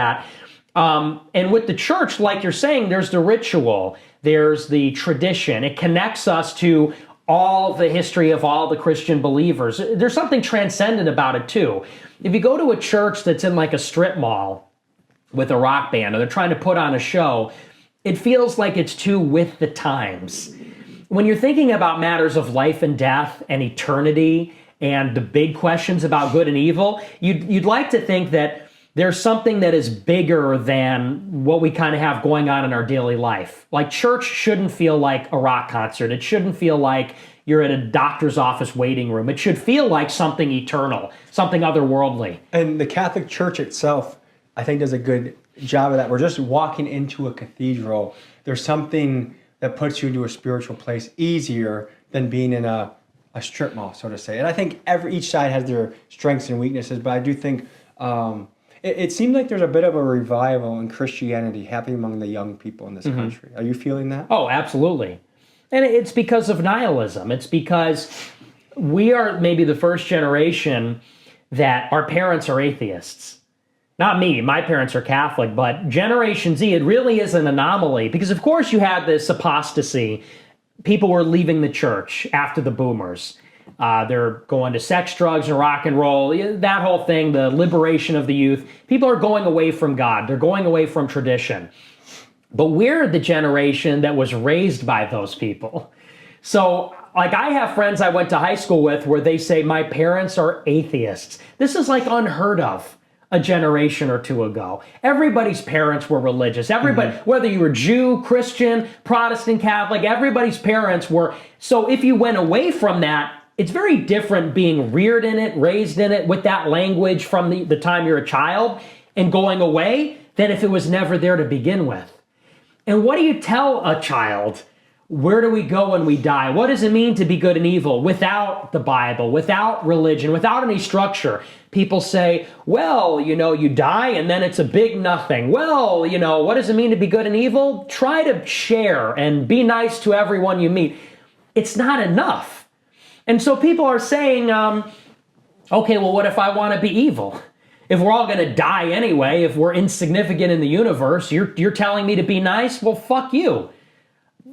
that. And with the church, like you're saying, there's the ritual, there's the tradition. It connects us to all the history of all the Christian believers. There's something transcendent about it too. If you go to a church that's in like a strip mall with a rock band, or they're trying to put on a show, it feels like it's too with the times. When you're thinking about matters of life and death and eternity and the big questions about good and evil, you'd like to think that there's something that is bigger than what we kind of have going on in our daily life. Like church shouldn't feel like a rock concert. It shouldn't feel like you're at a doctor's office waiting room. It should feel like something eternal, something otherworldly. And the Catholic Church itself, I think, does a good job of that. We're just walking into a cathedral. There's something that puts you into a spiritual place easier than being in a strip mall, so to say. And I think each side has their strengths and weaknesses, but I do think it seems like there's a bit of a revival in Christianity happening among the young people in this country. Are you feeling that? Oh, absolutely. And it's because of nihilism. It's because we are maybe the first generation that our parents are atheists. Not me, my parents are Catholic, but Generation Z, it really is an anomaly because of course you had this apostasy. People were leaving the church after the boomers. They're going to sex, drugs, and rock and roll. That whole thing, the liberation of the youth. People are going away from God. They're going away from tradition. But we're the generation that was raised by those people. So, like, I have friends I went to high school with where they say, my parents are atheists. This is like unheard of a generation or two ago. Everybody's parents were religious. Everybody, whether you were Jew, Christian, Protestant, Catholic, everybody's parents were. So if you went away from that, it's very different being reared in it, raised in it, with that language from the time you're a child and going away than if it was never there to begin with. And what do you tell a child? Where do we go when we die? What does it mean to be good and evil without the Bible, without religion, without any structure? People say, well, you die and then it's a big nothing. Well, what does it mean to be good and evil? Try to share and be nice to everyone you meet. It's not enough. And so people are saying, okay, well, what if I want to be evil? If we're all going to die anyway, if we're insignificant in the universe, you're telling me to be nice? Well, fuck you.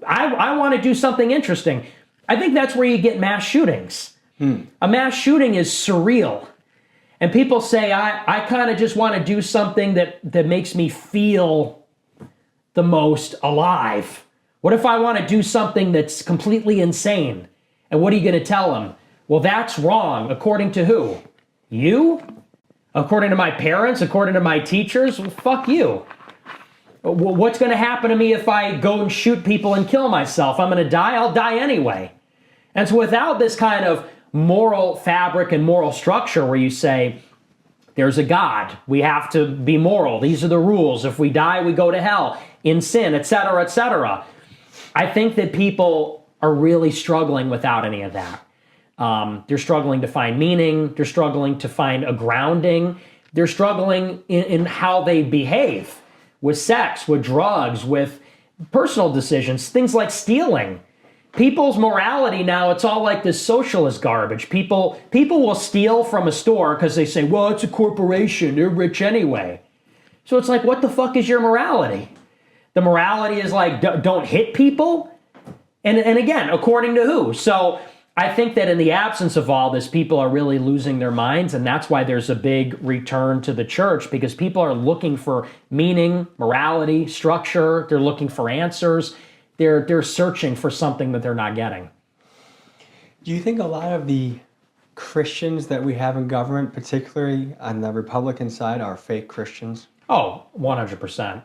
I want to do something interesting. I think that's where you get mass shootings. A mass shooting is surreal. And people say, I kind of just want to do something that makes me feel the most alive. What if I want to do something that's completely insane? And what are you going to tell them? Well, that's wrong. According to who? You? According to my parents? According to my teachers? Well, fuck you. What's going to happen to me if I go and shoot people and kill myself? I'm going to die? I'll die anyway. And so without this kind of moral fabric and moral structure where you say, there's a God, we have to be moral, these are the rules, if we die, we go to hell, in sin, etc., etc. I think that people are really struggling without any of that. They're struggling to find meaning. They're struggling to find a grounding. They're struggling in how they behave with sex, with drugs, with personal decisions, things like stealing. People's morality now, it's all like this socialist garbage. People will steal from a store because they say, well, it's a corporation. They're rich anyway. So it's like, what the fuck is your morality? The morality is like, don't hit people? And again, according to who? So I think that in the absence of all this, people are really losing their minds, and that's why there's a big return to the church, because people are looking for meaning, morality, structure. They're looking for answers. They're searching for something that they're not getting. Do you think a lot of the Christians that we have in government, particularly on the Republican side, are fake Christians? Oh, 100%.